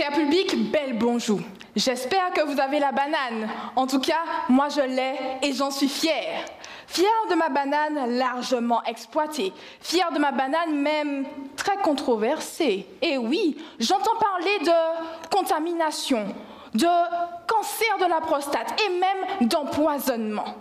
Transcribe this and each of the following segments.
Cher public, bel bonjour. J'espère que vous avez la banane. En tout cas, moi je l'ai et j'en suis fière. Fière de ma banane largement exploitée. Fière de ma banane même très controversée. Et oui, j'entends parler de contamination, de cancer de la prostate et même d'empoisonnement.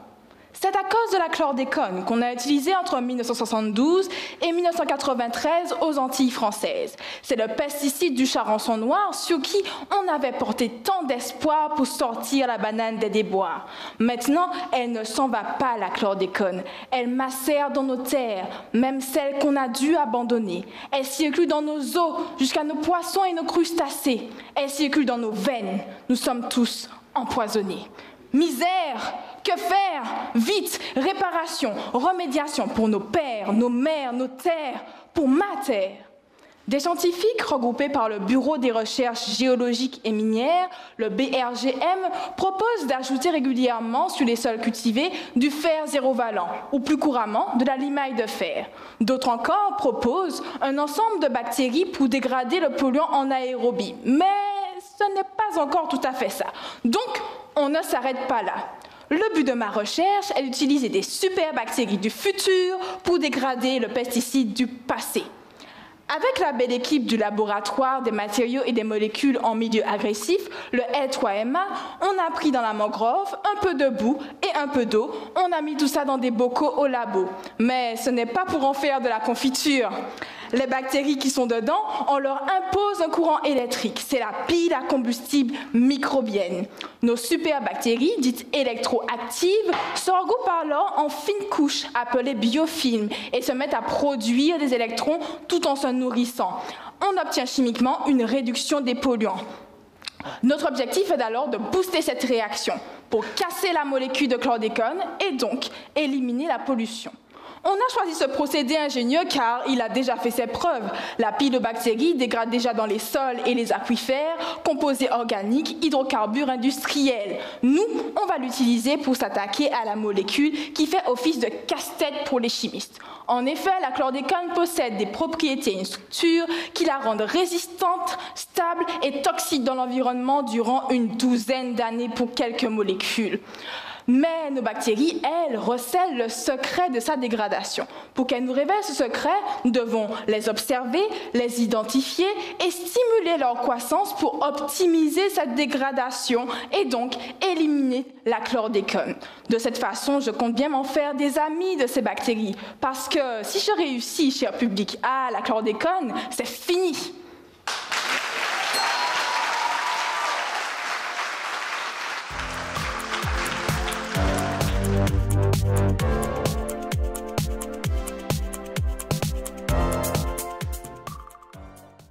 C'est à cause de la chlordécone qu'on a utilisée entre 1972 et 1993 aux Antilles françaises. C'est le pesticide du charançon noir sur qui on avait porté tant d'espoir pour sortir la banane des déboires. Maintenant, elle ne s'en va pas, la chlordécone. Elle macère dans nos terres, même celles qu'on a dû abandonner. Elle circule dans nos eaux jusqu'à nos poissons et nos crustacés. Elle circule dans nos veines. Nous sommes tous empoisonnés. Misère! Que faire? Vite! Réparation, remédiation pour nos pères, nos mères, nos terres, pour ma terre. Des scientifiques regroupés par le Bureau des recherches géologiques et minières, le BRGM, proposent d'ajouter régulièrement sur les sols cultivés du fer zéro valent, ou plus couramment de la limaille de fer. D'autres encore proposent un ensemble de bactéries pour dégrader le polluant en aérobie. Mais ce n'est pas encore tout à fait ça. Donc, on ne s'arrête pas là. Le but de ma recherche est d'utiliser des super bactéries du futur pour dégrader le pesticide du passé. Avec la belle équipe du laboratoire des matériaux et des molécules en milieu agressif, le L3MA, on a pris dans la mangrove un peu de boue et un peu d'eau. On a mis tout ça dans des bocaux au labo. Mais ce n'est pas pour en faire de la confiture. Les bactéries qui sont dedans, on leur impose un courant électrique. C'est la pile à combustible microbienne. Nos super bactéries, dites électroactives, se regroupent alors en fines couches appelées biofilms et se mettent à produire des électrons tout en se nourrissant. On obtient chimiquement une réduction des polluants. Notre objectif est alors de booster cette réaction pour casser la molécule de chlordécone et donc éliminer la pollution. On a choisi ce procédé ingénieux car il a déjà fait ses preuves. La pile de bactéries dégrade déjà dans les sols et les aquifères, composés organiques, hydrocarbures industriels. Nous, on va l'utiliser pour s'attaquer à la molécule qui fait office de casse-tête pour les chimistes. En effet, la chlordécone possède des propriétés et une structure qui la rendent résistante, stable et toxique dans l'environnement durant une douzaine d'années pour quelques molécules. Mais nos bactéries, elles, recèlent le secret de sa dégradation. Pour qu'elles nous révèlent ce secret, nous devons les observer, les identifier et stimuler leur croissance pour optimiser cette dégradation et donc éliminer la chlordécone. De cette façon, je compte bien m'en faire des amis de ces bactéries. Parce que si je réussis, cher public, à la chlordécone, c'est fini.